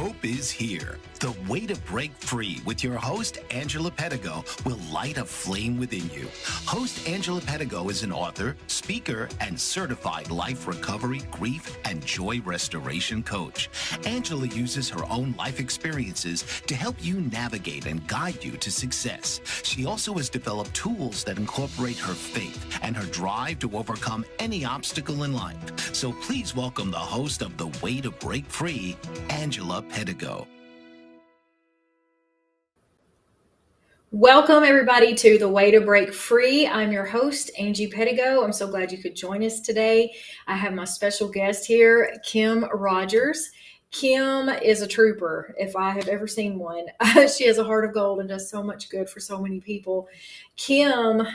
Hope is here. The way to break free with your host, Angela Pedigo, will light a flame within you. Host Angela Pedigo is an author, speaker, and certified life recovery, grief, and joy restoration coach. Angela uses her own life experiences to help you navigate and guide you to success. She also has developed tools that incorporate her faith and her drive to overcome any obstacle in life. So please welcome the host of The Way to Break Free, Angela Pedigo. Welcome, everybody, to The Way to Break Free. I'm your host, Angie Pedigo. I'm so glad you could join us today. I have my special guest here, Kim Rogers. Kim is a trooper, if I have ever seen one. She has a heart of gold and does so much good for so many people. Kim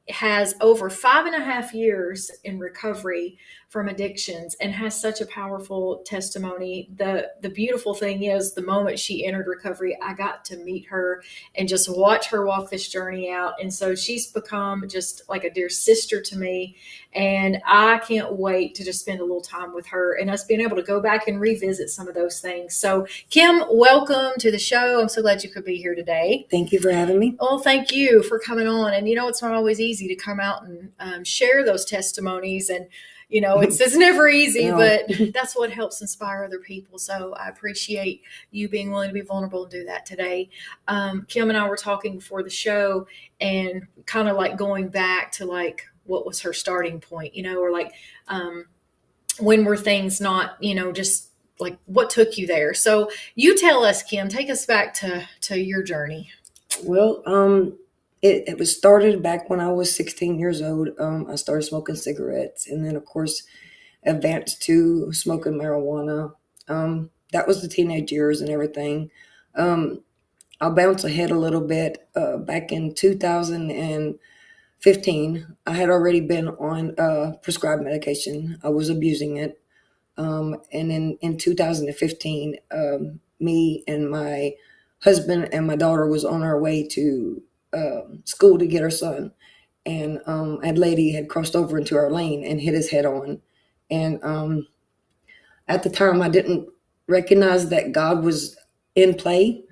has over 5.5 years in recovery from addictions and has such a powerful testimony. The beautiful thing is, the moment she entered recovery, I got to meet her and just watch her walk this journey out. And so she's become just like a dear sister to me. And I can't wait to just spend a little time with her and us being able to go back and revisit some of those things. So Kim, welcome to the show. I'm so glad you could be here today. Thank you for having me. Well, thank you for coming on. And it's not always easy to come out and share those testimonies. And it's never easy, but that's what helps inspire other people. So I appreciate you being willing to be vulnerable and do that today. Kim and I were talking before the show and kind of like going back to like, what was her starting point, or like, when were things not, just like what took you there? So you tell us, Kim, take us back to your journey. Well, it was started back when I was 16 years old. I started smoking cigarettes and then, of course, advanced to smoking marijuana. That was the teenage years and everything. I'll bounce ahead a little bit. Back in 2015, I had already been on prescribed medication. I was abusing it. And in 2015, me and my husband and my daughter was on our way to school to get her son, and a lady had crossed over into our lane and hit his head on. And at the time, I didn't recognize that God was in play,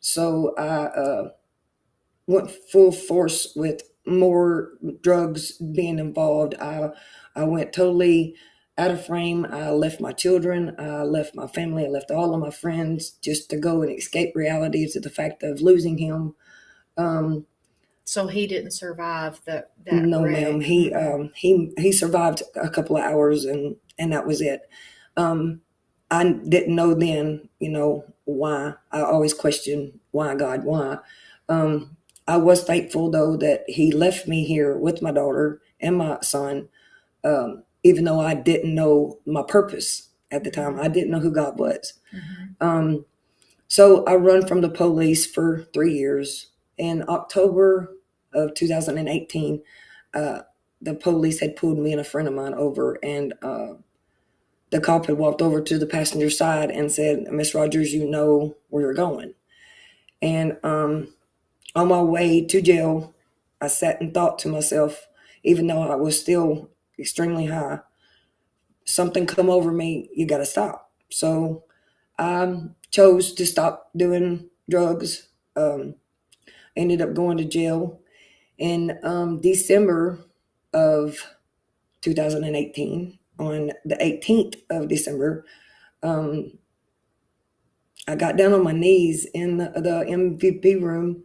so I went full force with more drugs being involved. I went totally out of frame. I left my children, I left my family, I left all of my friends just to go and escape reality to the fact of losing him. So he didn't survive that no, wreck. ma'am. He survived a couple of hours and that was it. I didn't know then, why. I always questioned, why, God, why? I was thankful though that he left me here with my daughter and my son, even though I didn't know my purpose at the time. I didn't know who God was. Mm-hmm. So I run from the police for 3 years. In October of 2018, the police had pulled me and a friend of mine over, and the cop had walked over to the passenger side and said, "Miss Rogers, you know where you're going." And on my way to jail, I sat and thought to myself, even though I was still extremely high, something come over me, you got to stop. So I chose to stop doing drugs. Ended up going to jail in December of 2018. On the 18th of December, I got down on my knees in the MVP room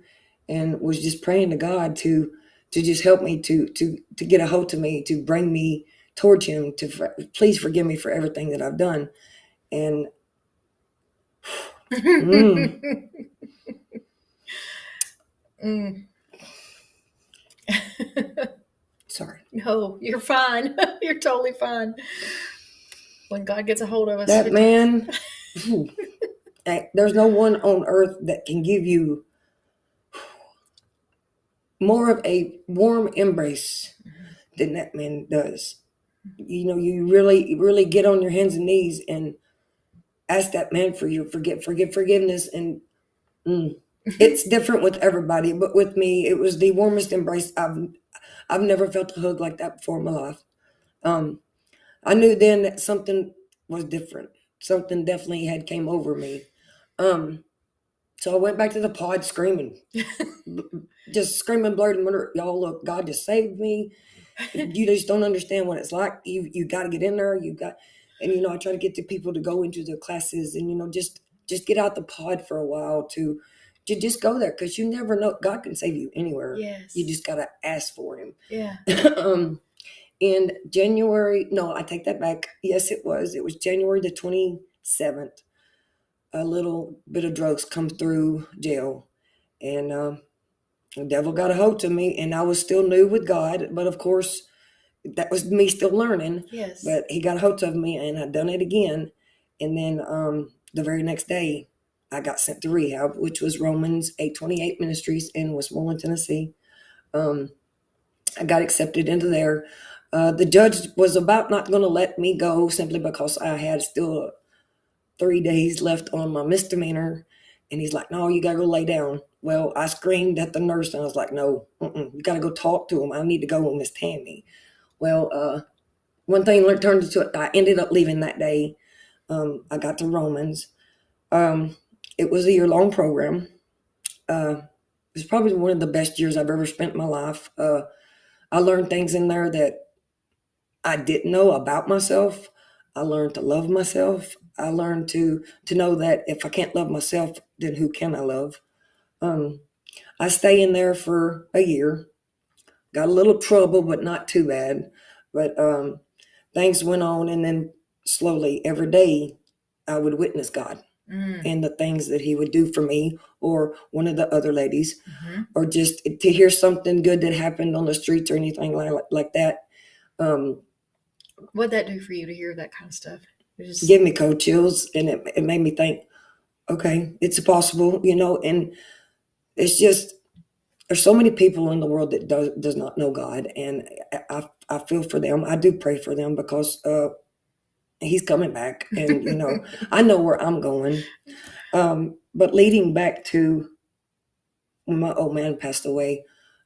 and was just praying to God to just help me to get a hold of me, to bring me towards him, to please forgive me for everything that I've done. And Sorry. No, you're fine. You're totally fine. When God gets a hold of us. That man, there's no one on earth that can give you more of a warm embrace than that man does. You really get on your hands and knees and ask that man for your forgiveness. And it's different with everybody, but with me, it was the warmest embrace. I've never felt a hug like that before in my life. I knew then that something was different. something definitely had came over me. So I went back to the pod screaming, just screaming, blurting, y'all, look, God just saved me. You just don't understand what it's like. You got to get in there. And I try to get the people to go into the classes and, just get out the pod for a while to just go there, because you never know. God can save you anywhere. Yes. You just got to ask for him. Yeah. In January, no, I take that back. Yes, it was January the 27th. A little bit of drugs come through jail, and the devil got a hold of me, and I was still new with God, but of course that was me still learning. Yes. But he got a hold of me, and I done it again. And then the very next day I got sent to rehab, which was Romans 828 Ministries in Westmoreland, Tennessee. I got accepted into there. The judge was about not going to let me go simply because I had still 3 days left on my misdemeanor. And he's like, no, you got to go lay down. Well, I screamed at the nurse, and I was like, no, you got to go talk to him. I need to go with Miss Tammy. Well, one thing turned into it. I ended up leaving that day. I got to Romans. It was a year-long program. It was probably one of the best years I've ever spent in my life. I learned things in there that I didn't know about myself. I learned to love myself. I learned to know that if I can't love myself, then who can I love? I stayed in there for a year. Got a little trouble, but not too bad. But things went on, and then slowly every day I would witness God and the things that he would do for me or one of the other ladies, or just to hear something good that happened on the streets or anything like that. What'd that do for you to hear that kind of stuff? Give me cold chills, and it made me think, okay, it's possible, and it's just, there's so many people in the world that does not know God, and I feel for them. I do pray for them because he's coming back, and I know where I'm going. But leading back to when my old man passed away,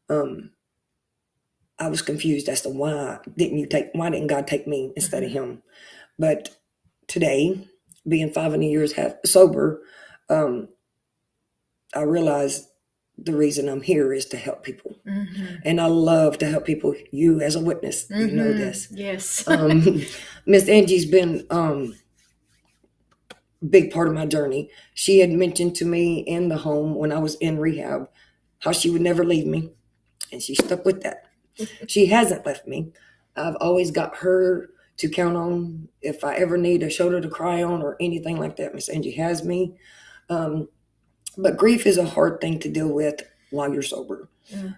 I was confused as to why didn't God take me instead of him? But today, being 5 years sober, I realized the reason I'm here is to help people. And I love to help people. You as a witness, you know this. Yes. Miss Angie's been a big part of my journey. She had mentioned to me in the home when I was in rehab how she would never leave me. And she stuck with that. She hasn't left me. I've always got her to count on if I ever need a shoulder to cry on or anything like that. Miss Angie has me. But grief is a hard thing to deal with while you're sober.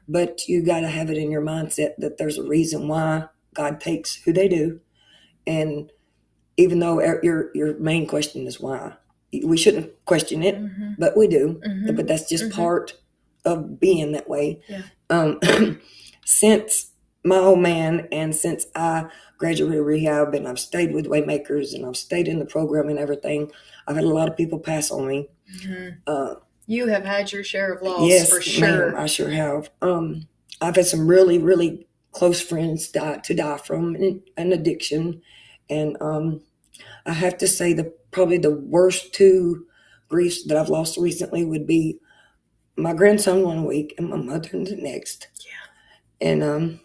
But you got to have it in your mindset that there's a reason why God takes who they do. And even though your main question is why, we shouldn't question it, but we do. But that's just part of being that way. Yeah. Since my old man, and since I graduated rehab, and I've stayed with Waymakers, and I've stayed in the program and everything, I've had a lot of people pass on me. You have had your share of loss, yes, for sure. Ma'am, I sure have. I've had some really, really close friends die from an addiction, and I have to say probably the worst two griefs that I've lost recently would be my grandson 1 week and my mother the next. Yeah. And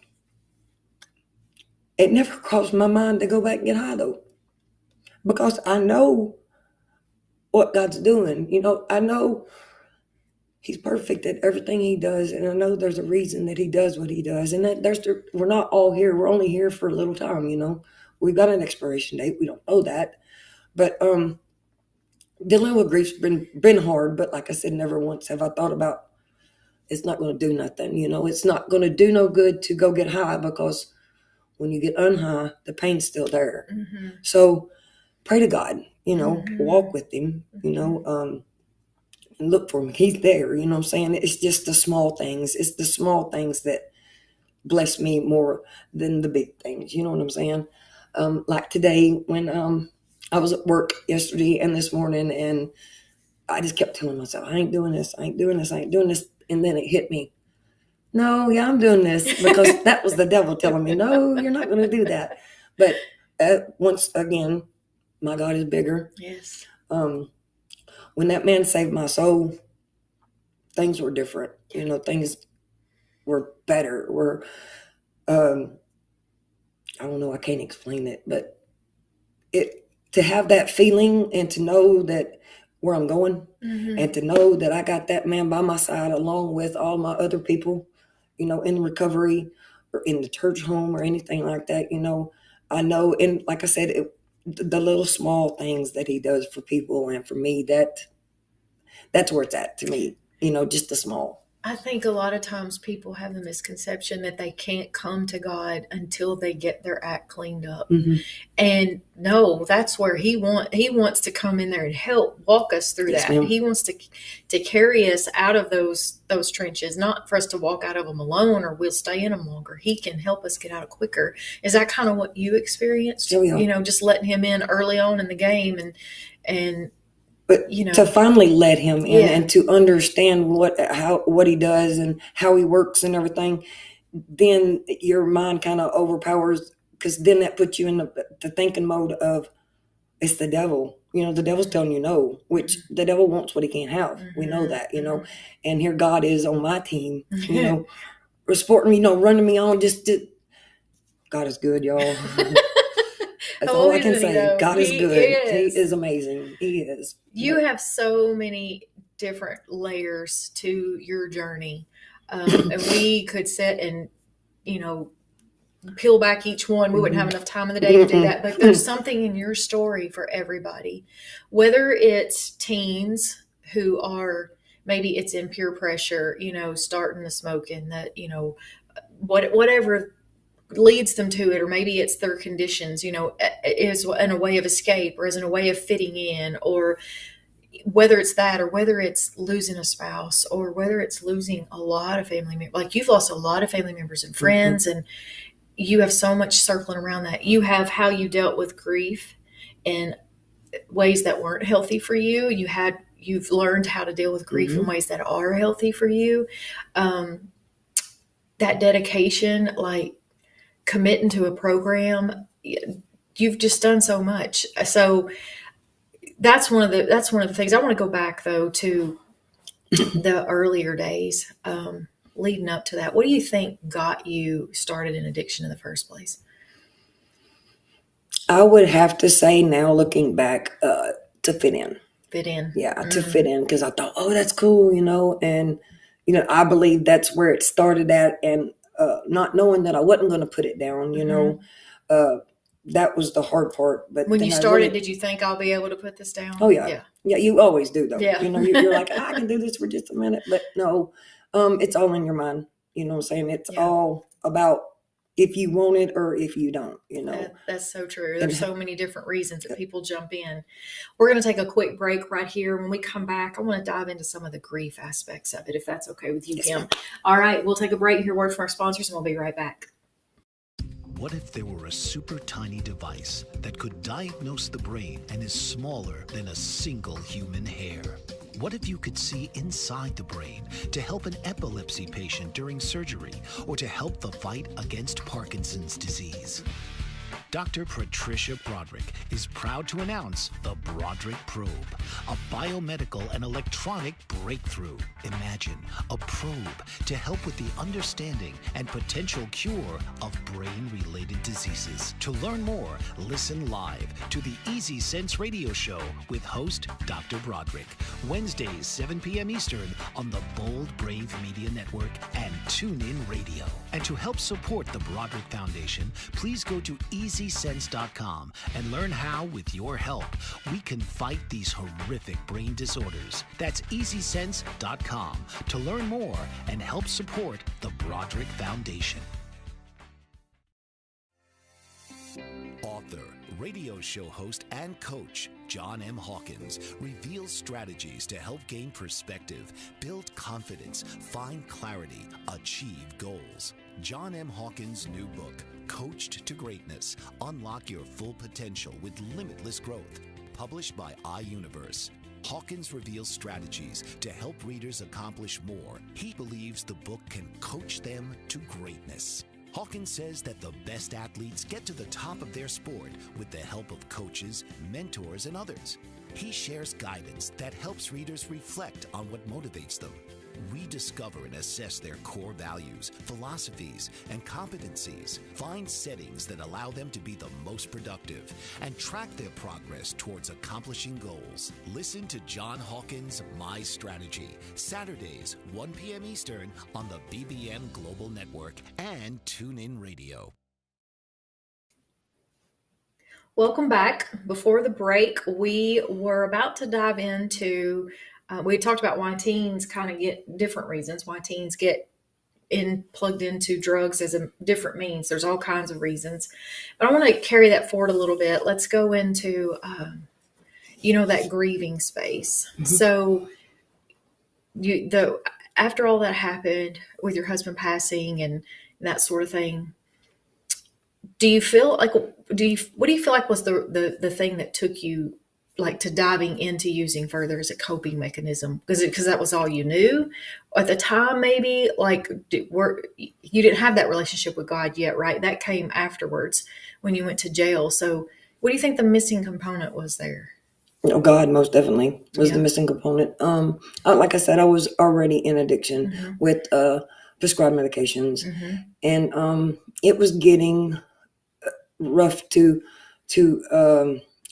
it never crossed my mind to go back and get high, though, because I know what God's doing. I know he's perfect at everything he does, and I know there's a reason that he does what he does, and that we're not all here. We're only here for a little time, We've got an expiration date. We don't know that. But dealing with grief's been hard, but like I said, never once have I thought about it's not going to do nothing. It's not going to do no good to go get high, because when you get unhigh, the pain's still there. So pray to God, walk with him, and look for him. He's there, what I'm saying? It's just the small things. It's the small things that bless me more than the big things. You know what I'm saying? Like today when I was at work yesterday and this morning, and I just kept telling myself, I ain't doing this. I ain't doing this. I ain't doing this. And then it hit me. No, yeah, I'm doing this, because that was the devil telling me, no, you're not going to do that. But once again, my God is bigger. Yes. When that man saved my soul, things were different. You know, things were better. I don't know, I can't explain it, but to have that feeling and to know that where I'm going, and to know that I got that man by my side along with all my other people, you know, in recovery or in the church home or anything like that, you know, I know, and like I said, the little small things that he does for people and for me, that's where it's at to me, you know, just the small. I think a lot of times people have the misconception that they can't come to God until they get their act cleaned up. And no, that's where he wants to come in there and help walk us through that. Ma'am. He wants to carry us out of those trenches, not for us to walk out of them alone or we'll stay in them longer. He can help us get out quicker. Is that kind of what you experienced? Oh, yeah. You know, just letting him in early on in the game and but you know, to finally let him in, yeah, and to understand what he does and how he works and everything, then your mind kind of overpowers, because then that puts you in the thinking mode of it's the devil. You know, the devil's telling you no, which the devil wants what he can't have. We know that, you know, and here God is on my team, you know, supporting me, you know, running me on. God is good, y'all. That's all I can say. God is good. He is amazing. He is. You have so many different layers to your journey. And we could sit and, you know, peel back each one. We wouldn't have enough time in the day to do that. But there's something in your story for everybody. Whether it's teens who are, maybe it's in peer pressure, you know, starting the smoking, that, you know, whatever leads them to it, or maybe it's their conditions, you know, is in a way of escape or is in a way of fitting in, or whether it's that, or whether it's losing a spouse, or whether it's losing a lot of family members. Like, you've lost a lot of family members and friends, and you have so much circling around that. You have how you dealt with grief in ways that weren't healthy for you. You've learned how to deal with grief in ways that are healthy for you. That dedication, like committing to a program, you've just done so much. So that's one of the things. I want to go back though to the earlier days, leading up to that. What do you think got you started in addiction in the first place? I would have to say now, looking back, to fit in. Fit in. Yeah, to fit in, because I thought, oh, that's cool, you know, and, you know, I believe that's where it started at, and not knowing that I wasn't going to put it down, you know, that was the hard part. But when you started, did you think I'll be able to put this down? Oh, yeah. Yeah, you always do, though. Yeah. You know, you're like, I can do this for just a minute. But no, it's all in your mind. You know what I'm saying? It's all about if you want it or if you don't, you know. That's so true. There's so many different reasons that people jump in. We're going to take a quick break right here. When we come back, I want to dive into some of the grief aspects of it, if that's okay with you, Yes, Kim. ma'am. All right, we'll take a break, hear word from our sponsors, and we'll be right back. What if there were a super tiny device that could diagnose the brain and is smaller than a single human hair? What if you could see inside the brain to help an epilepsy patient during surgery, or to help the fight against Parkinson's disease? Dr. Patricia Broderick is proud to announce the Broderick Probe, a biomedical and electronic breakthrough. Imagine a probe to help with the understanding and potential cure of brain-related diseases. To learn more, listen live to the Easy Sense radio show with host Dr. Broderick, Wednesdays 7 p.m. Eastern on the Bold Brave Media Network and TuneIn Radio. And to help support the Broderick Foundation, please go to EasySense.com and learn how, with your help, we can fight these horrific brain disorders. That's EasySense.com to learn more and help support the Broderick Foundation. Author, radio show host, and coach John M. Hawkins reveals strategies to help gain perspective, build confidence, find clarity, achieve goals. John M. Hawkins' new book, Coached to Greatness, Unlock Your Full Potential with Limitless Growth, published by iUniverse. Hawkins reveals strategies to help readers accomplish more. He believes the book can coach them to greatness. Hawkins says that the best athletes get to the top of their sport with the help of coaches, mentors, and others. He shares guidance that helps readers reflect on what motivates them, rediscover and assess their core values, philosophies, and competencies, find settings that allow them to be the most productive, and track their progress towards accomplishing goals. Listen to John Hawkins' My Strategy, Saturdays, 1 p.m. Eastern on the BBM Global Network and TuneIn Radio. Welcome back. Before the break, we were about to dive into we talked about why teens kind of get different reasons, why teens get plugged into drugs as a different means. There's all kinds of reasons. But I want to carry that forward a little bit. Let's go into, that grieving space. Mm-hmm. So after all that happened with your husband passing and that sort of thing, what do you feel like was the thing that took you like to diving into using further as a coping mechanism? Because that was all you knew at the time, maybe you didn't have that relationship with God yet, right? That came afterwards when you went to jail. So what do you think the missing component was there? Oh, God most definitely was the missing component. Like I said, I was already in addiction mm-hmm. with prescribed medications, mm-hmm. and it was getting rough to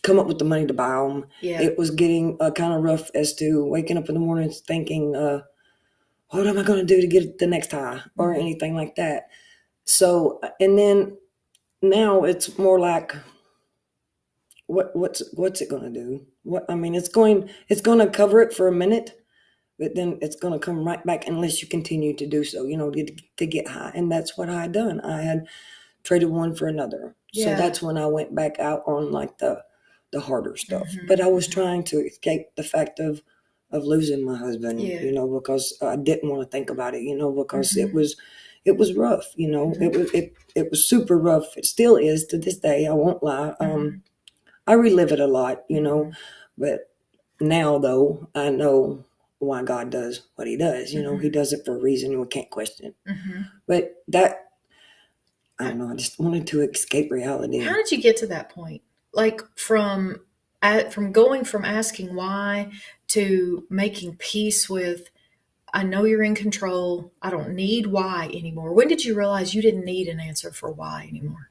come up with the money to buy them. Yeah. It was getting kind of rough as to waking up in the mornings thinking, what am I going to do to get the next high or mm-hmm. anything like that? So, and then now it's more like, what's it going to do? It's going to cover it for a minute, but then it's going to come right back unless you continue to do so, to get high. And that's what I had done. I had traded one for another. Yeah. So that's when I went back out on like the harder stuff. Mm-hmm. But I was trying to escape the fact of losing my husband, because I didn't want to think about it, because mm-hmm. it was rough, mm-hmm. it was super rough. It still is to this day. I won't lie. Mm-hmm. I relive it a lot, but now though, I know why God does what he does, mm-hmm. He does it for a reason. We can't question it. Mm-hmm. But that, I don't know. I just wanted to escape reality. How did you get to that point? Like from going from asking why to making peace with, I know you're in control. I don't need why anymore. When did you realize you didn't need an answer for why anymore?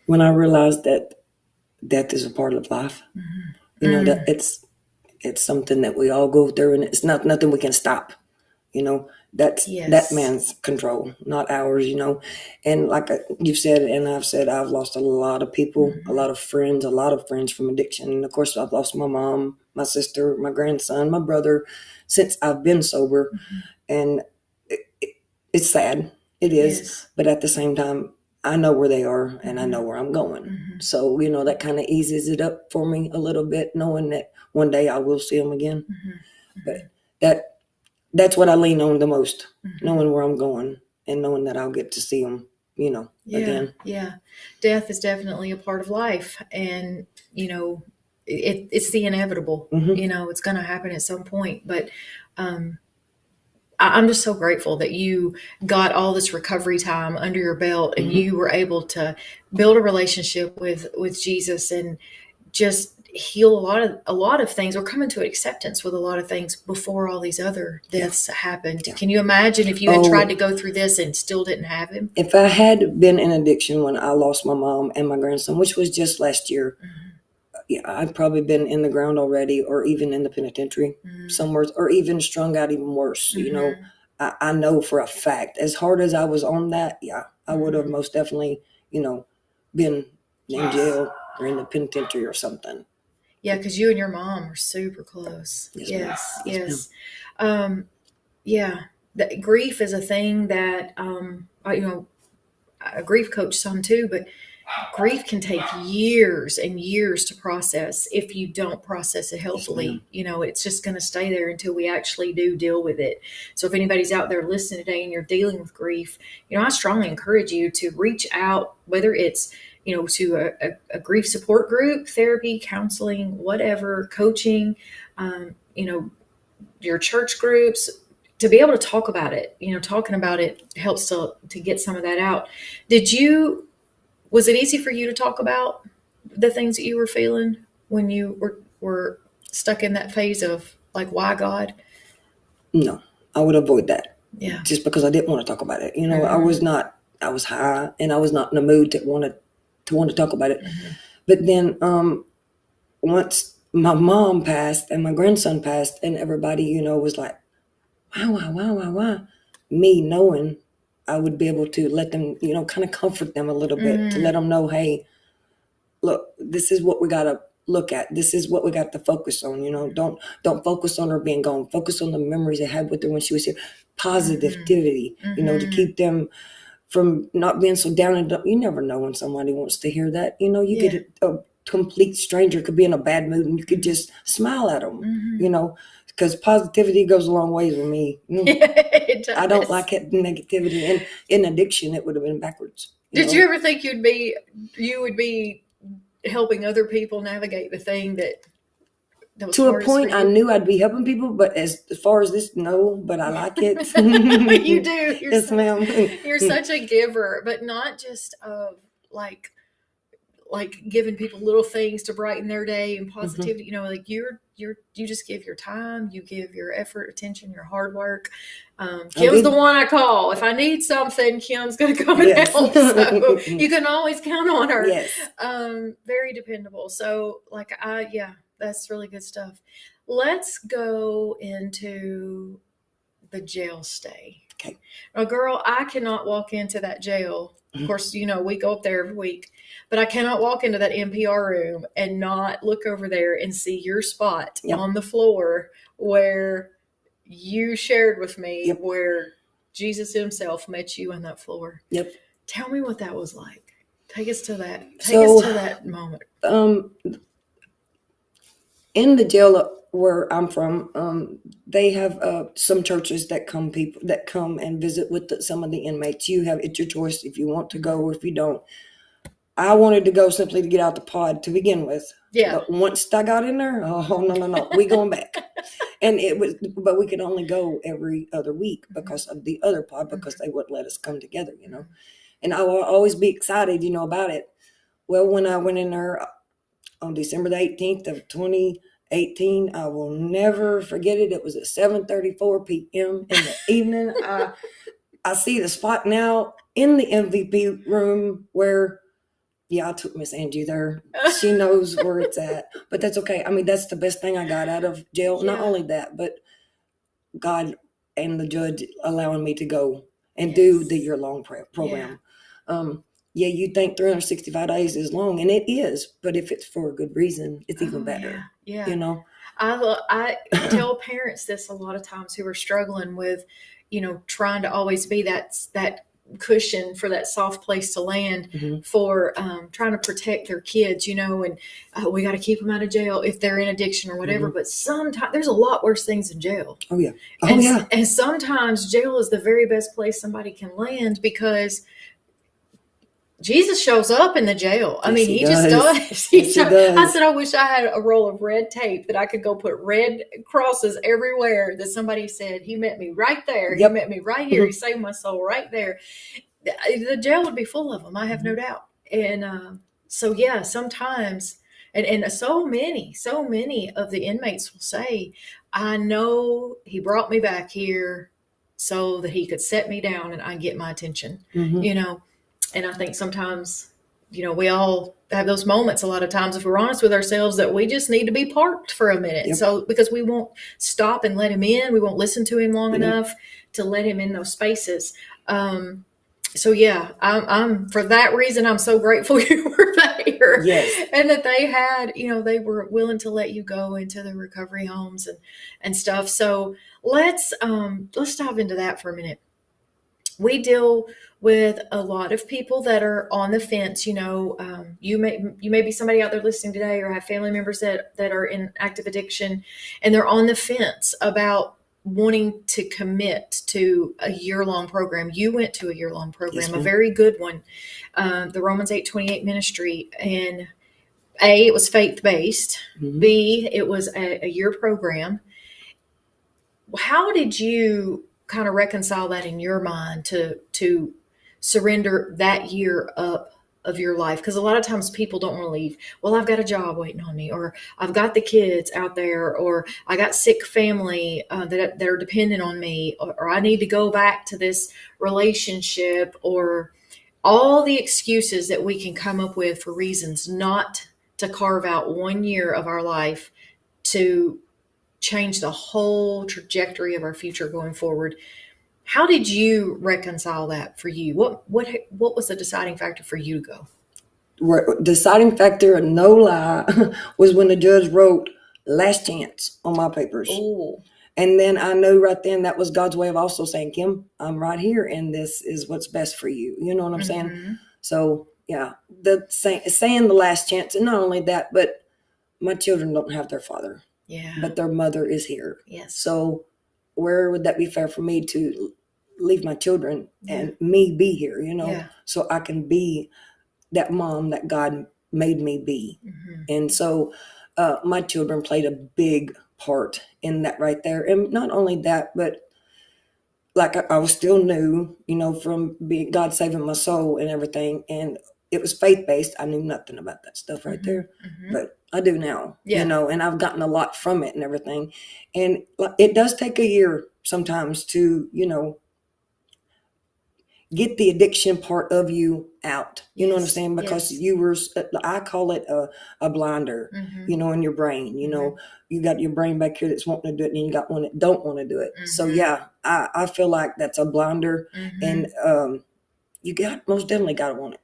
When I realized that death is a part of life, mm-hmm. That it's something that we all go through, and it's nothing we can stop. That's that man's control, not ours, And like you've said, and I've said, I've lost a lot of people, mm-hmm. a lot of friends from addiction. And of course, I've lost my mom, my sister, my grandson, my brother since I've been sober. Mm-hmm. And it's sad. It is. Yes. But at the same time, I know where they are and I know where I'm going. Mm-hmm. So, that kind of eases it up for me a little bit, knowing that one day I will see them again. Mm-hmm. But that's what I lean on the most, mm-hmm. knowing where I'm going and knowing that I'll get to see them, again. Yeah. Death is definitely a part of life. And, it's the inevitable, mm-hmm. It's going to happen at some point. But I'm just so grateful that you got all this recovery time under your belt and mm-hmm. you were able to build a relationship with Jesus and just heal a lot of things, or come into acceptance with a lot of things before all these other deaths happened. Yeah. Can you imagine if you had tried to go through this and still didn't have him? If I had been in addiction when I lost my mom and my grandson, which was just last year, mm-hmm. I'd probably been in the ground already, or even in the penitentiary mm-hmm. somewhere, or even strung out even worse. Mm-hmm. I know for a fact, as hard as I was on that, I would have most definitely, been in jail or in the penitentiary or something. Yeah, because you and your mom are super close. Yes. That grief is a thing that, a grief coach some too, but grief can take years and years to process if you don't process it healthily. It's just going to stay there until we actually do deal with it. So if anybody's out there listening today and you're dealing with grief, I strongly encourage you to reach out, whether it's to a grief support group, therapy, counseling, whatever, coaching, your church groups, to be able to talk about it, talking about it helps to get some of that out. Was it easy for you to talk about the things that you were feeling when you were stuck in that phase of like, why God? No, I would avoid that. Yeah. Just because I didn't want to talk about it. I was high and I was not in the mood to want to talk about it. Mm-hmm. But then once my mom passed and my grandson passed and everybody, was like, why? Me knowing I would be able to let them, kind of comfort them a little bit, mm-hmm. to let them know, hey, look, this is what we got to look at. This is what we got to focus on. Don't focus on her being gone. Focus on the memories I had with her when she was here. Positivity, mm-hmm. To keep them from not being so down and you never know when somebody wants to hear that. You get a complete stranger could be in a bad mood and you could just smile at them, mm-hmm. Because positivity goes a long ways with me. It does. I don't like it, negativity. And in addiction, it would have been backwards. Did you ever think you would be helping other people navigate the thing that was to a point? I knew I'd be helping people, but as far as this, no. But I like it. You do. Yes, ma'am. You're such a giver, but not just of like giving people little things to brighten their day and positivity. Mm-hmm. You just give your time, you give your effort, attention, your hard work. Kim's the one I call. If I need something, Kim's going to come and help. So you can always count on her. Yes. Very dependable. So that's really good stuff. Let's go into the jail stay. Okay. Now, girl, I cannot walk into that jail. Of course, we go up there every week, but I cannot walk into that NPR room and not look over there and see your spot on the floor where you shared with me, where Jesus himself met you on that floor. Yep. Tell me what that was like. Take us to that. Take us to that moment. In the jail where I'm from, they have some churches that come and visit with some of the inmates. It's your choice if you want to go or if you don't. I wanted to go simply to get out the pod to begin with. Yeah. But once I got in there, no, we going back. And but we could only go every other week because of the other pod, because they wouldn't let us come together, And I will always be excited, about it. Well, when I went in there on December the 18th of 2018, I will never forget it. It was at 7:34 p.m. in the evening. I see the spot now in the MVP room where, I took Miss Angie there. She knows where it's at, but that's okay. I mean, that's the best thing I got out of jail. Yeah. Not only that, but God and the judge allowing me to go and do the year-long program. Yeah. You think 365 days is long, and it is, but if it's for a good reason, it's even better. Yeah. I tell parents this a lot of times who are struggling with, trying to always be that cushion for that soft place to land, for trying to protect their kids, and we got to keep them out of jail if they're in addiction or whatever. But sometimes there's a lot worse things in jail. Oh yeah. And sometimes jail is the very best place somebody can land, because Jesus shows up in the jail. I mean, he just does. He does. I said, I wish I had a roll of red tape that I could go put red crosses everywhere that somebody said, he met me right there. Yep. He met me right here. He saved my soul right there. The jail would be full of them. I have no doubt. And sometimes, and so many of the inmates will say, I know he brought me back here so that he could set me down and I get my attention, And I think sometimes, we all have those moments a lot of times, if we're honest with ourselves, that we just need to be parked for a minute. Yep. So because we won't stop and let him in, we won't listen to him long enough to let him in those spaces. I'm for that reason, I'm so grateful you were there. Yes. And that they had, they were willing to let you go into the recovery homes and stuff. So let's dive into that for a minute. We deal with a lot of people that are on the fence. You may be somebody out there listening today, or have family members that are in active addiction, and they're on the fence about wanting to commit to a year-long program. You went to a year-long program, a very good one, the Romans 8:28 ministry, and A, it was faith-based. B, it was a year program. How did you kind of reconcile that in your mind to surrender that year up of your life? Because a lot of times people don't want to leave. Well, I've got a job waiting on me, or I've got the kids out there, or I got sick family that are dependent on me, or I need to go back to this relationship, or all the excuses that we can come up with for reasons not to carve out 1 year of our life to change the whole trajectory of our future going forward. How did you reconcile that for you? What was the deciding factor for you to go? Deciding factor, no lie, was when the judge wrote last chance on my papers. Oh, And then I knew right then that was God's way of also saying, Kim, I'm right here, and this is what's best for you. You know what I'm saying? So yeah, saying the last chance, and not only that, but my children don't have their father, but their mother is here. Yes. So where would that be fair for me to leave my children and me be here? So I can be that mom that God made me be. And so my children played a big part in that right there. And not only that, but like I was still new, from being God saving my soul and everything. And it was faith-based. I knew nothing about that stuff right there, but I do now, and I've gotten a lot from it and everything. And it does take a year sometimes to, get the addiction part of you out. You know what I'm saying? Because I call it a blinder, in your brain. You got your brain back here that's wanting to do it, and you got one that don't want to do it. So yeah, I feel like that's a blinder, and you most definitely got to want it.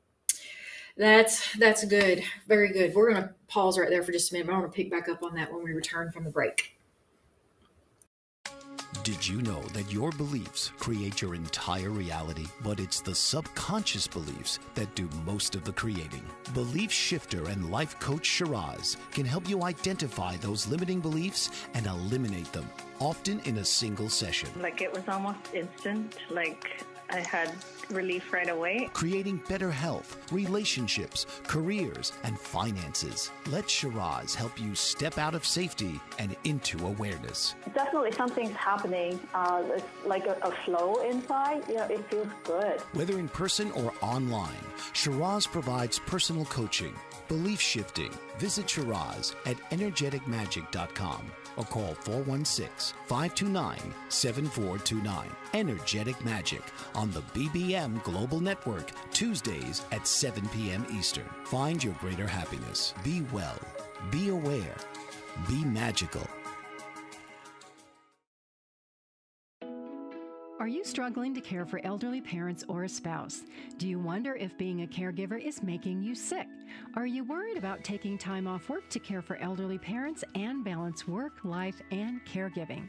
That's good. Very good. We're going to pause right there for just a minute, but I want to pick back up on that when we return from the break. Did you know that your beliefs create your entire reality, but it's the subconscious beliefs that do most of the creating? Belief shifter and life coach Shiraz can help you identify those limiting beliefs and eliminate them, often in a single session. It was almost instant. I had relief right away. Creating better health, relationships, careers, and finances. Let Shiraz help you step out of safety and into awareness. Definitely something's happening. It's like a flow inside. It feels good. Whether in person or online, Shiraz provides personal coaching, belief shifting. Visit Shiraz at energeticmagic.com. or call 416-529-7429. Energetic Magic on the BBM Global Network, Tuesdays at 7 p.m. Eastern. Find your greater happiness. Be well. Be aware. Be magical. Are you struggling to care for elderly parents or a spouse? Do you wonder if being a caregiver is making you sick? Are you worried about taking time off work to care for elderly parents and balance work, life, and caregiving?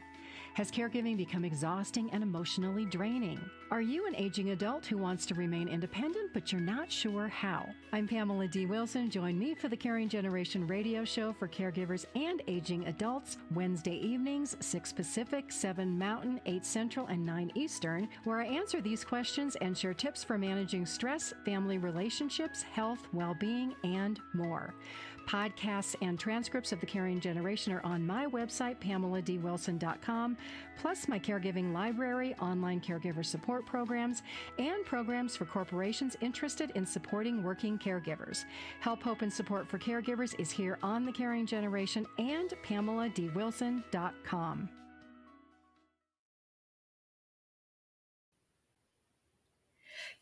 Has caregiving become exhausting and emotionally draining? Are you an aging adult who wants to remain independent, but you're not sure how? I'm Pamela D. Wilson. Join me for the Caring Generation radio show for caregivers and aging adults, Wednesday evenings, 6 Pacific, 7 Mountain, 8 Central, and 9 Eastern, where I answer these questions and share tips for managing stress, family relationships, health, well-being, and more. Podcasts and transcripts of the Caring Generation are on my website, PamelaDWilson.com, plus my caregiving library, online caregiver support programs, and programs for corporations interested in supporting working caregivers. Help, hope, and support for caregivers is here on the Caring Generation and PamelaDWilson.com.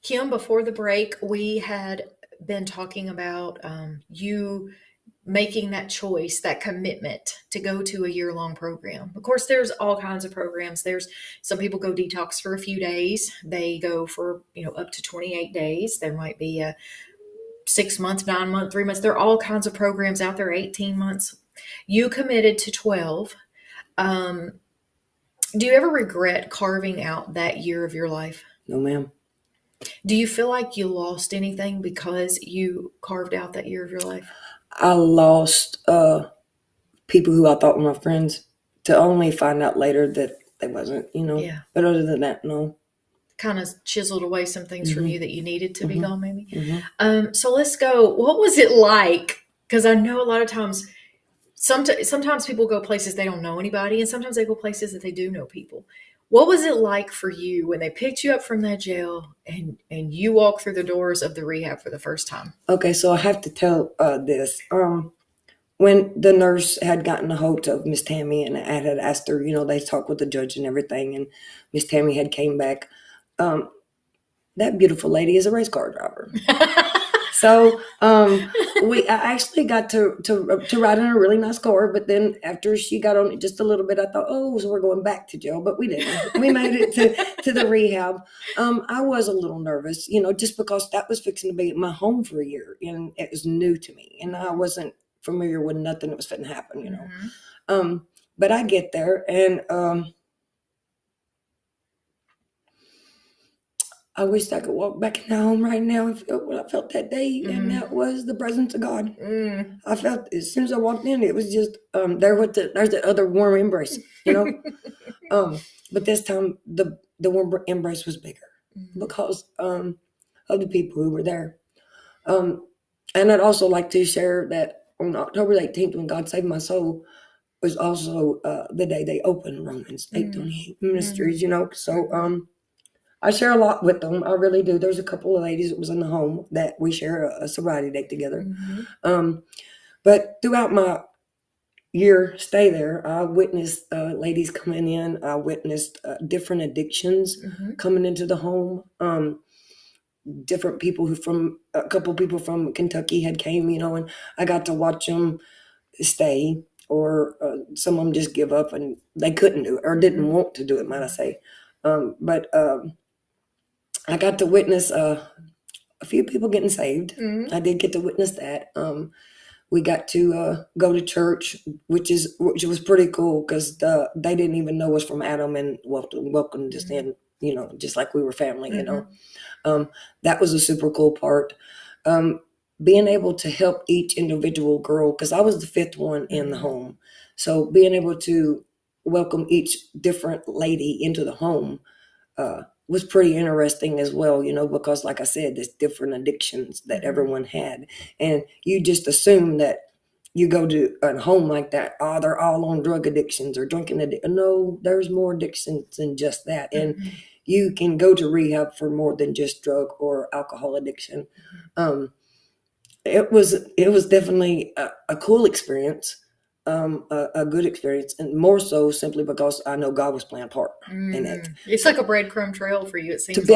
Kim, before the break, we had been talking about you making that choice, that commitment to go to a year-long program. Of course, there's all kinds of programs. There's some people go detox for a few days. They go for, up to 28 days. There might be a 6 months, 9 months, 3 months. There are all kinds of programs out there, 18 months. You committed to 12. Do you ever regret carving out that year of your life? No, ma'am. Do you feel like you lost anything because you carved out that year of your life? I lost people who I thought were my friends, to only find out later that they wasn't, Yeah. But other than that, no. Kind of chiseled away some things from you that you needed to be gone, maybe. So let's go. What was it like? Because I know a lot of times, sometimes people go places they don't know anybody, and sometimes they go places that they do know people. What was it like for you when they picked you up from that jail and you walked through the doors of the rehab for the first time? Okay, so I have to tell this. When the nurse had gotten a hold of Miss Tammy and I had asked her, they talked with the judge and everything, and Miss Tammy had came back. That beautiful lady is a race car driver. So I actually got to ride in a really nice car, but then after she got on it just a little bit, I thought, so we're going back to jail, but we didn't. We made it to the rehab. I was a little nervous, just because that was fixing to be my home for a year, and it was new to me, and I wasn't familiar with nothing that was fitting to happen, But I get there, and I wish I could walk back in the home right now and feel what I felt that day, and that was the presence of God. I felt as soon as I walked in, it was just there's the other warm embrace, But this time the warm embrace was bigger because of the people who were there. And I'd also like to share that on October 18th, when God saved my soul, was also the day they opened Romans 8:28 Ministries, So I share a lot with them. I really do. There's a couple of ladies that was in the home that we share a sobriety date together. But throughout my year stay there, I witnessed ladies coming in. I witnessed different addictions coming into the home. Different people a couple people from Kentucky had came, and I got to watch them stay, or some of them just give up and they couldn't do it or didn't want to do it, might I say. But I got to witness a few people getting saved. I did get to witness that. We got to go to church, which was pretty cool because they didn't even know us from Adam and welcomed us in, just like we were family, That was a super cool part. Being able to help each individual girl, because I was the fifth one in the home. So being able to welcome each different lady into the home was pretty interesting as well, because like I said, there's different addictions that everyone had. And you just assume that you go to a home like that, they're all on drug addictions or drinking addiction. No, there's more addictions than just that. And you can go to rehab for more than just drug or alcohol addiction. It was definitely a cool experience. A good experience, and more so simply because I know God was playing a part in it. It's like a breadcrumb trail for you. It seems to be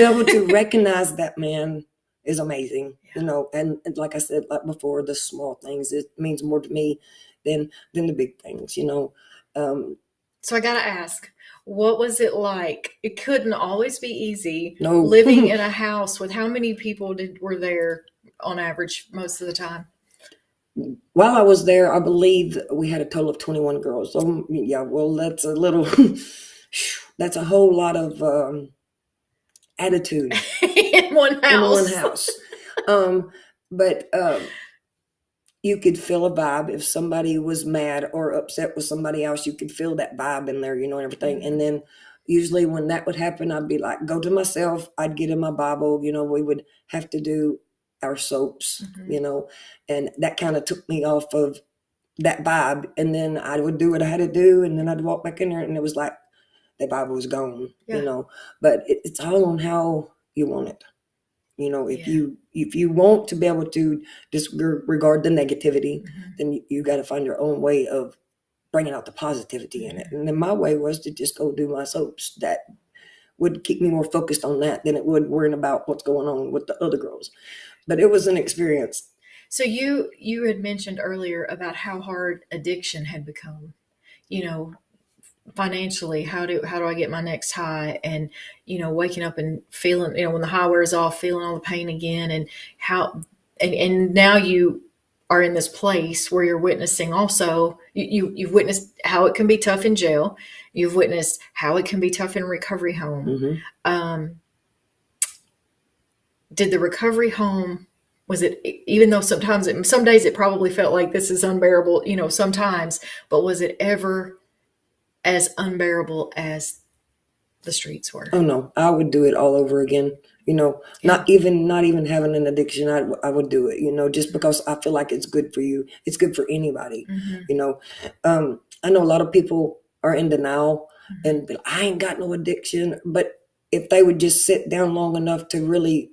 able to recognize that man is amazing, and like I said, like before, the small things, it means more to me than the big things, So I gotta ask, what was it like? It couldn't always be easy. No. Living in a house with how many people were there on average most of the time? While I was there, I believe we had a total of 21 girls. So yeah, well, that's that's a whole lot of attitude in one house. But you could feel a vibe. If somebody was mad or upset with somebody else, you could feel that vibe in there, and everything. And then usually when that would happen, I'd be like, go to myself. I'd get in my Bible. We would have to do our soaps, and that kind of took me off of that vibe. And then I would do what I had to do, and then I'd walk back in there, and it was like the Bible was gone, But it's all on how you want it. If you want to be able to disregard the negativity, then you got to find your own way of bringing out the positivity in it. And then my way was to just go do my soaps. That would keep me more focused on that than it would worrying about what's going on with the other girls. But it was an experience. So you had mentioned earlier about how hard addiction had become, financially. How do I get my next high? And, waking up and feeling, when the high wears off, feeling all the pain again, and and now you are in this place where you're witnessing also, you've witnessed how it can be tough in jail. You've witnessed how it can be tough in recovery home. Did the recovery home, was it, even though some days it probably felt like this is unbearable, sometimes, but was it ever as unbearable as the streets were? Oh no, I would do it all over again. Not even having an addiction, I would do it, just because I feel like it's good for you. It's good for anybody, I know a lot of people are in denial and be like, I ain't got no addiction. But if they would just sit down long enough to really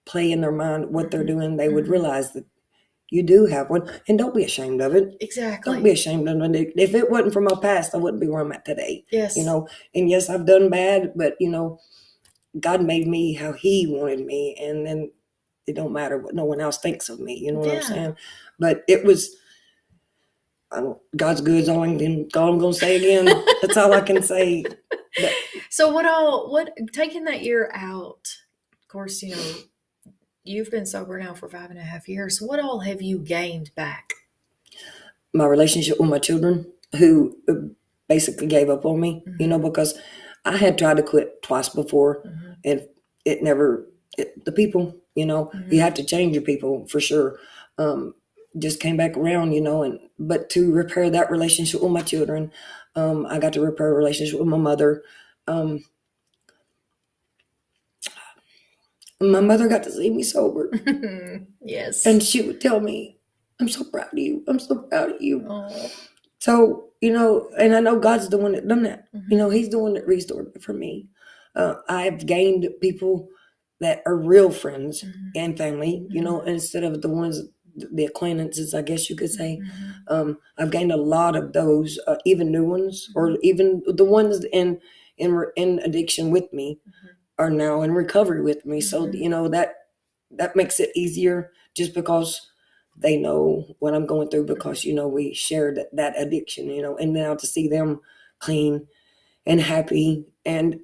play in their mind what they're doing, they would realize that you do have one. And don't be ashamed of it. Exactly. Don't be ashamed of it. If it wasn't for my past, I wouldn't be where I'm at today. Yes. You know, and yes, I've done bad, but, you know, God made me how he wanted me. And then it don't matter what no one else thinks of me. You know what I'm saying? But it was, God's good is all I'm going to say again. That's all I can say. But, so taking that year out, of course, you know, you've been sober now for 5.5 years. What all have you gained back? My relationship with my children, who basically gave up on me, you know, because I had tried to quit twice before, and it never, the people, you know, you have to change your people for sure. Just came back around, you know, but to repair that relationship with my children, I got to repair a relationship with my mother. My mother got to see me sober. Yes. And she would tell me, I'm so proud of you. I'm so proud of you. Oh. So, you know, and I know God's the one that done that. You know, he's the one that restored it for me. I've gained people that are real friends and family, you know, instead of the ones, the acquaintances, I guess you could say. I've gained a lot of those, even new ones, or even the ones in addiction with me are now in recovery with me. So, you know, that makes it easier, just because they know what I'm going through, because, you know, we shared that addiction, you know, and now to see them clean and happy and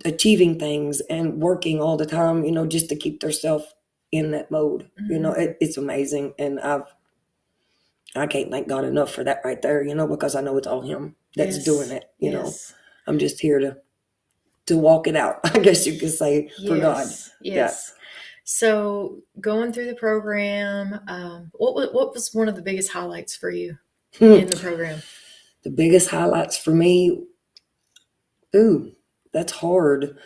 achieving things and working all the time, you know, just to keep themselves in that mode, you know, it's amazing. And I can't thank God enough for that right there, you know, because I know it's all him that's doing it, you know. I'm just here to walk it out, I guess you could say, for God. Yes. Yeah. So going through the program, what was one of the biggest highlights for you Hmm. in the program? The biggest highlights for me, that's hard.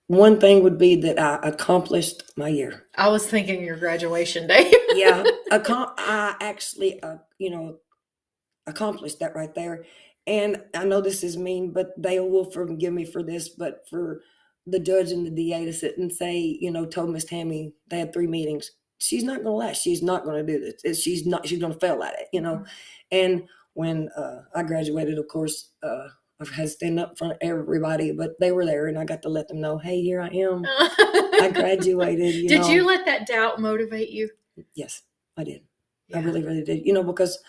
One thing would be that I accomplished my year. I was thinking your graduation day. Yeah, I actually, you know, accomplished that right there. And I know this is mean, but they will forgive me for this, but for the judge and the DA to sit and say, you know, told Miss Tammy, they had 3 meetings, she's not going to last. She's not going to do this. She's going to fail at it, you know. And when I graduated, of course, I had to stand up in front of everybody, but they were there, and I got to let them know, hey, here I am. I graduated. Did you let that doubt motivate you? Yes, I did. Yeah. I really, really did. You know, because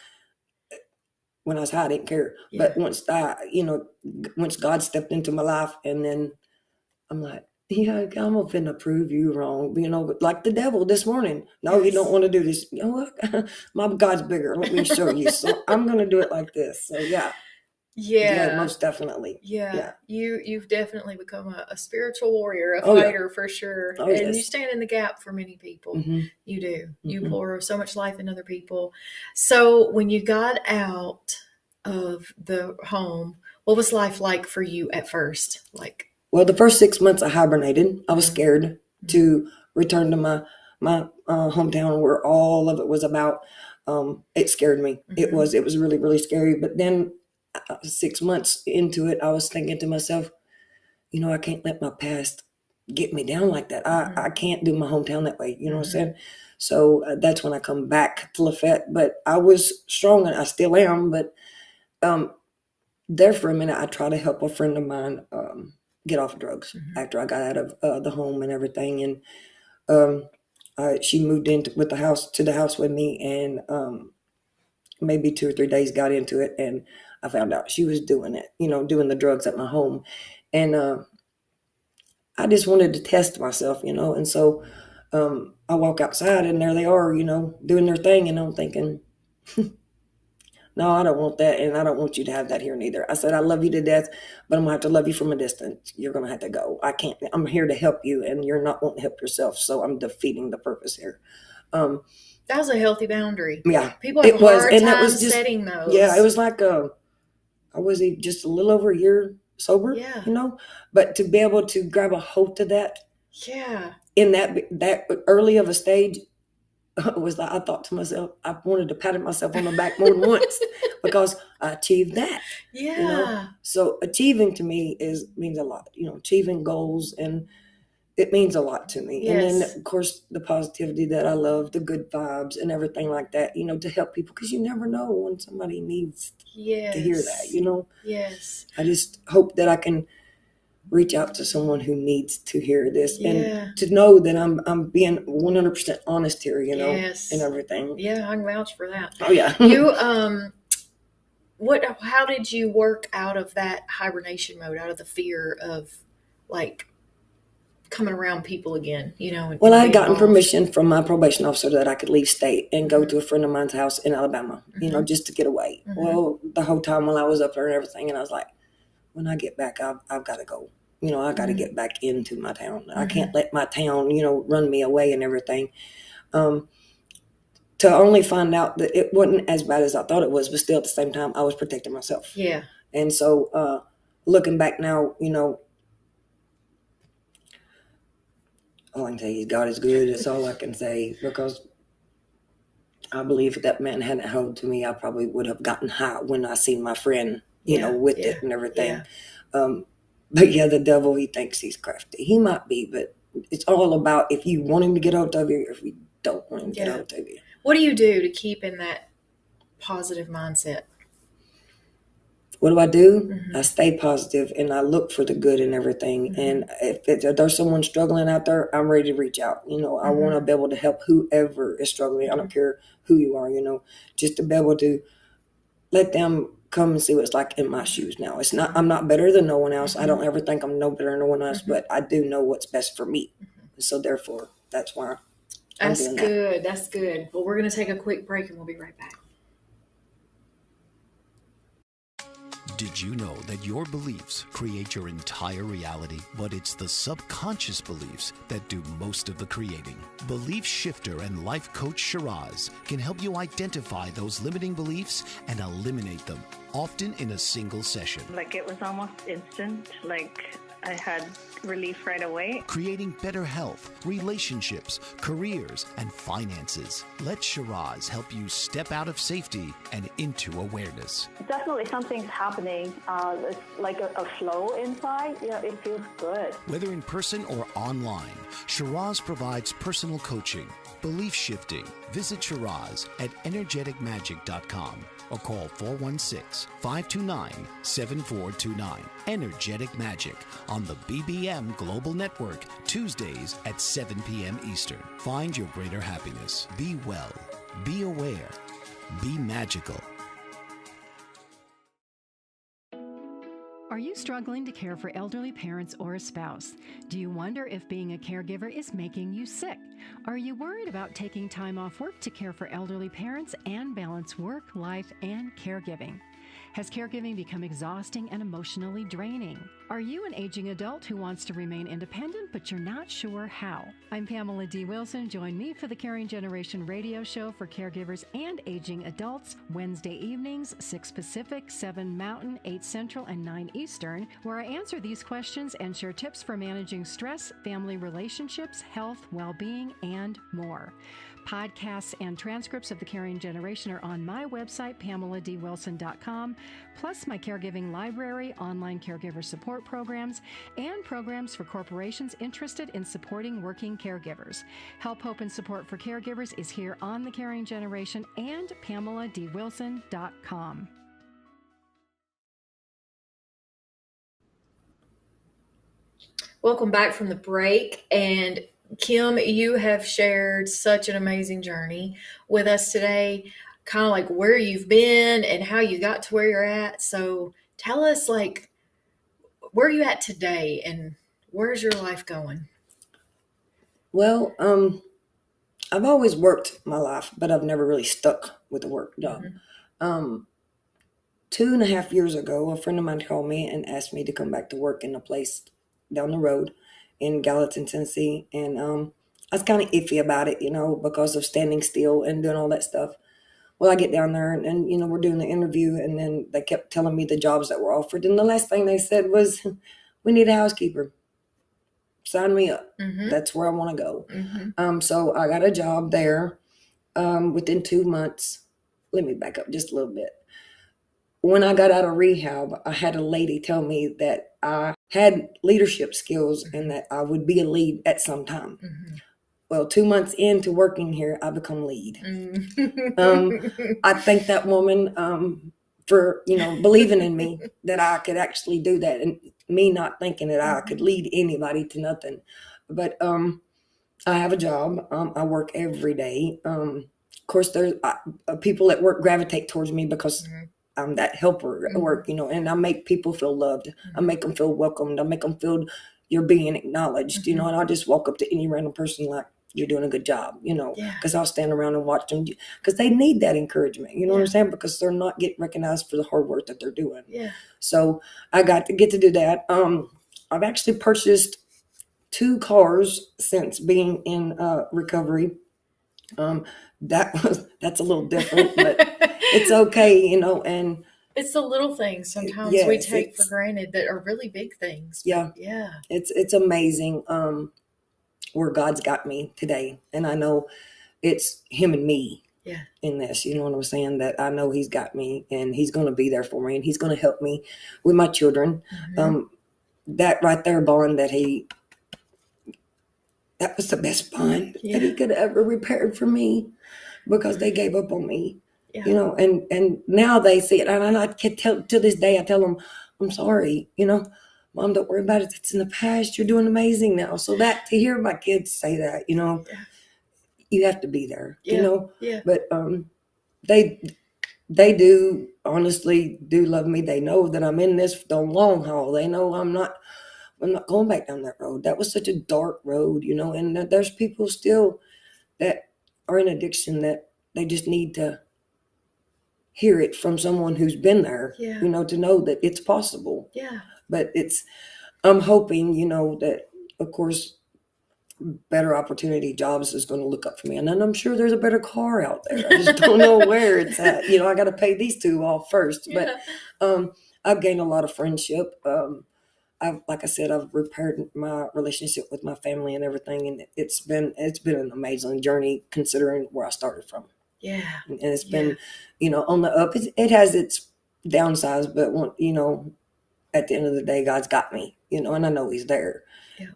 when I was high, I didn't care. Yeah. But once once God stepped into my life, and then I'm like, yeah, I'm going to prove you wrong. You know, like the devil this morning. No, you don't want to do this. You know what? My God's bigger. Let me show you. So I'm going to do it like this. So yeah. Yeah, most definitely. Yeah. You've definitely become a spiritual warrior, a Oh, yeah. fighter for sure. Oh, and yes. you stand in the gap for many people. Mhm. You do. You Mhm. pour so much life in other people. So when you got out of the home, what was life like for you at first? Well, the first 6 months I hibernated. I was scared to return to my hometown, where all of it was about. It scared me. It was really, really scary. But then 6 months into it, I was thinking to myself, you know, I can't let my past get me down like that. I can't do my hometown that way. You know what I'm saying? So that's when I come back to Lafayette. But I was strong, and I still am. But there for a minute, I tried to help a friend of mine get off drugs after I got out of the home and everything. And she moved into the house with me, and maybe 2 or 3 days got into it, and I found out she was doing it, you know, doing the drugs at my home. And I just wanted to test myself, you know. And so I walk outside, and there they are, you know, doing their thing, and I'm thinking, no, I don't want that, and I don't want you to have that here neither. I said, I love you to death, but I'm going to have to love you from a distance. You're going to have to go. I can't. I'm here to help you, and you're not wanting to help yourself, so I'm defeating the purpose here. That was a healthy boundary. Yeah. People have It a was, hard and that time was just- setting those. Yeah, it was like I was just a little over a year sober, Yeah. you know, but to be able to grab a hold to that Yeah. in that early of a stage, was like, I thought to myself, I wanted to pat myself on the back more than once because I achieved that. Yeah. You know, so achieving to me means a lot. You know, achieving goals, and it means a lot to me. Yes. And then of course the positivity that I love, the good vibes and everything like that. You know, to help people, because you never know when somebody needs Yes. to hear that. You know. Yes. I just hope that I can reach out to someone who needs to hear this, Yeah. and to know that I'm being 100% honest here, you know, Yes. and everything. Yeah, I can vouch for that. Oh yeah. You how did you work out of that hibernation mode, out of the fear of like coming around people again, you know? Well, I had gotten permission from my probation officer that I could leave state and go to a friend of mine's house in Alabama, you know, just to get away. Well, the whole time while I was up there and everything, and I was like, when I get back, I've got to go. You know, I got to get back into my town. I can't let my town, you know, run me away and everything. To only find out that it wasn't as bad as I thought it was, but still at the same time, I was protecting myself. Yeah. And so looking back now, you know, all I can say is God is good. That's all I can say, because I believe if that man hadn't held to me, I probably would have gotten high when I seen my friend, you know, with it and everything. Yeah. But yeah, the devil, he thinks he's crafty. He might be, but it's all about if you want him to get hold of you or if you don't want him to get hold of you. What do you do to keep in that positive mindset? What do I do? I stay positive and I look for the good in everything. And if there's someone struggling out there, I'm ready to reach out. You know, I want to be able to help whoever is struggling. I don't care who you are, you know, just to be able to let them come and see what it's like in my shoes now. It's not, I'm not better than no one else. I don't ever think I'm no better than no one else, but I do know what's best for me. So therefore, that's why I'm doing that. That's good. That's good. Well, we're going to take a quick break and we'll be right back. Did you know that your beliefs create your entire reality? But it's the subconscious beliefs that do most of the creating. Belief shifter and life coach Shiraz can help you identify those limiting beliefs and eliminate them, often in a single session. Like it was almost instant, like I had relief right away. Creating better health, relationships, careers, and finances. Let Shiraz help you step out of safety and into awareness. Definitely something's happening. It's like a flow inside. You know, it feels good. Whether in person or online, Shiraz provides personal coaching, belief shifting. Visit Shiraz at energeticmagic.com or call 416-529-7429. Energetic Magic on the BBM Global Network, Tuesdays at 7 p.m. Eastern. Find your greater happiness. Be well. Be aware. Be magical. Are you struggling to care for elderly parents or a spouse? Do you wonder if being a caregiver is making you sick? Are you worried about taking time off work to care for elderly parents and balance work, life, and caregiving? Has caregiving become exhausting and emotionally draining? Are you an aging adult who wants to remain independent, but you're not sure how? I'm Pamela D. Wilson. Join me for the Caring Generation radio show for caregivers and aging adults, Wednesday evenings, 6 Pacific, 7 Mountain, 8 Central, and 9 Eastern, where I answer these questions and share tips for managing stress, family relationships, health, well-being, and more. Podcasts and transcripts of The Caring Generation are on my website, PamelaDWilson.com, plus my caregiving library, online caregiver support programs, and programs for corporations interested in supporting working caregivers. Help, hope, and support for caregivers is here on The Caring Generation and PamelaDWilson.com. Welcome back from the break. And Kim, you have shared such an amazing journey with us today, kind of like where you've been and how you got to where you're at. So tell us, like, where are you at today and where's your life going? Well, I've always worked my life, but I've never really stuck with the work job. 2.5 years ago, a friend of mine called me and asked me to come back to work in a place down the road in Gallatin, Tennessee. And I was kind of iffy about it, you know, because of standing still and doing all that stuff. Well, I get down there and you know, we're doing the interview, and then they kept telling me the jobs that were offered. And the last thing they said was, we need a housekeeper. Sign me up. That's where I want to go. So I got a job there. within 2 months, let me back up just a little bit. When I got out of rehab, I had a lady tell me that I had leadership skills and that I would be a lead at some time. Mm-hmm. Well, 2 months into working here, I become lead. Mm-hmm. I thank that woman for, believing in me that I could actually do that, and me not thinking that I could lead anybody to nothing. But I have a job. I work every day. Of course, there's people at work gravitate towards me because I'm that helper at work, and I make people feel loved. I make them feel welcomed. I make them feel you're being acknowledged, and I'll just walk up to any random person like, you're doing a good job, because I'll stand around and watch them because they need that encouragement. You know what I'm saying? Because they're not getting recognized for the hard work that they're doing. Yeah. So I got to get to do that. I've actually purchased 2 cars since being in recovery. That's a little different, but it's okay, and it's the little things sometimes we take for granted that are really big things. Yeah. It's amazing where God's got me today. And I know it's him and me in this, you know what I'm saying? That I know he's got me and he's going to be there for me and he's going to help me with my children. That right there bond that was the best bond that he could ever repaired for me, because they gave up on me, and now they see it. And I can tell to this day, I tell them, I'm sorry, Mom, don't worry about it. It's in the past. You're doing amazing now. So that, to hear my kids say that, you have to be there, but they do honestly do love me. They know that I'm in this for the long haul. They know I'm not going back down that road. That was such a dark road, and there's people still that are in addiction that they just need to hear it from someone who's been there, to know that it's possible. Yeah. But I'm hoping, that of course, better opportunity jobs is going to look up for me. And then I'm sure there's a better car out there. I just don't know where it's at. I got to pay these 2 off first. But I've gained a lot of friendship. Like I said, I've repaired my relationship with my family and everything, and it's been an amazing journey considering where I started from. Yeah, and it's been, on the up. It has its downsides, but at the end of the day, God's got me, and I know He's there,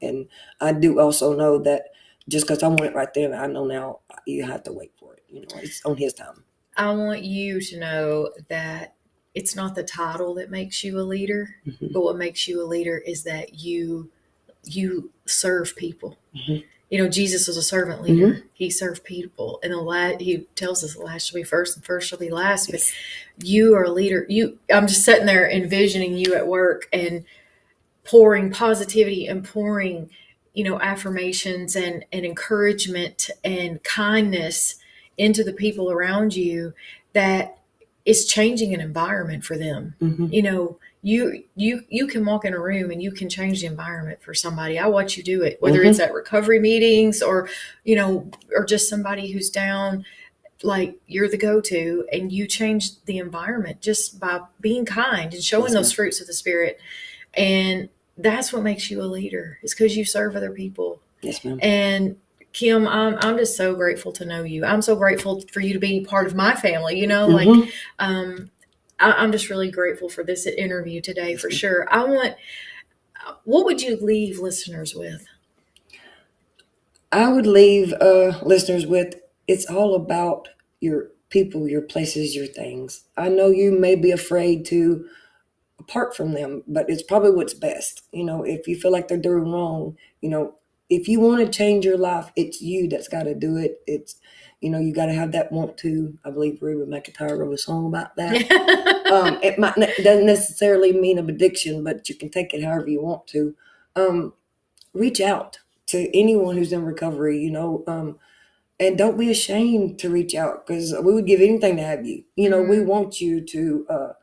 and I do also know that just because I want it right there, I know now you have to wait for it. It's on His time. I want you to know that it's not the title that makes you a leader, but what makes you a leader is that you serve people. Jesus was a servant leader. He served people, and he tells us the last shall be first and first shall be last. But you are a leader. I'm just sitting there envisioning you at work and pouring positivity and pouring, affirmations and encouragement and kindness into the people around you that is changing an environment for them. You can walk in a room and you can change the environment for somebody. I watch you do it, whether it's at recovery meetings or just somebody who's down, like you're the go-to, and you change the environment just by being kind and showing those fruits of the Spirit. And that's what makes you a leader, is because you serve other people. Yes, ma'am. And Kim, I'm just so grateful to know you. I'm so grateful for you to be part of my family, I'm just really grateful for this interview today, for sure. What would you leave listeners with? I would leave listeners with, it's all about your people, your places, your things. I know you may be afraid to part from them, but it's probably what's best. If you feel like they're doing wrong, if you want to change your life, it's you that's got to do it. It's, you got to have that want to. I believe Reba McEntire wrote a song about that. It doesn't necessarily mean an addiction, but you can take it however you want to. Reach out to anyone who's in recovery, and don't be ashamed to reach out, because we would give anything to have you. We want you to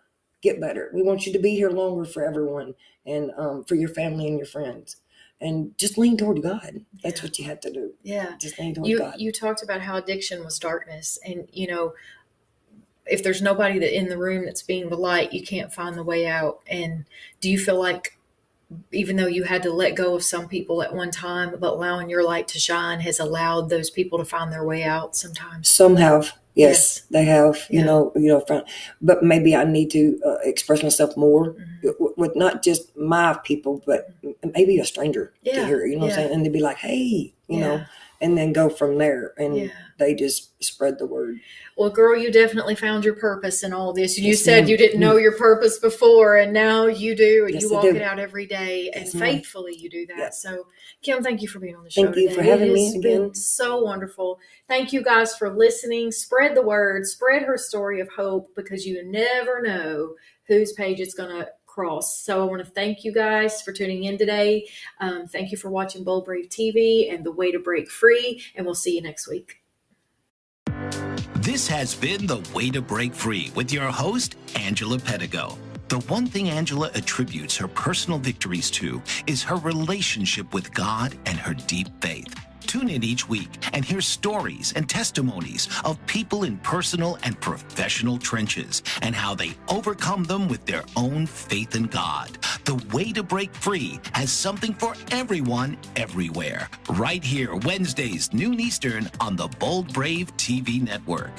get better. We want you to be here longer for everyone, and for your family and your friends. And just lean toward God. That's what you have to do. Yeah. Just lean toward God. You talked about how addiction was darkness. And, if there's nobody in the room that's being the light, you can't find the way out. And do you feel like even though you had to let go of some people at one time, but allowing your light to shine has allowed those people to find their way out sometimes. Some have. Yes, they have, Yeah. but maybe I need to express myself more Mm-hmm. with not just my people, but maybe a stranger to Yeah, hear, what I'm yeah. saying? And to be like, hey, Yeah. and then go from there. And Yeah. they just spread the word. Well, girl, you definitely found your purpose in all this. You Yes, said ma'am. you didn't know your purpose before, and now you do, and Yes, you I walk do. it out every day, and Yes, ma'am. faithfully you do that. Yeah. So, Kim, thank you for being on the show Thank you today. for having It me has again. been so wonderful. Thank you guys for listening. Spread the word. Spread her story of hope, because you never know whose page it's going to cross. So I want to thank you guys for tuning in today. Thank you for watching Bold Brave TV and The Way to Break Free, and we'll see you next week. This has been The Way to Break Free with your host, Angela Pedigo. The one thing Angela attributes her personal victories to is her relationship with God and her deep faith. Tune in each week and hear stories and testimonies of people in personal and professional trenches and how they overcome them with their own faith in God. The Way to Break Free has something for everyone, everywhere. Right here, Wednesdays, noon Eastern on the Bold Brave TV network.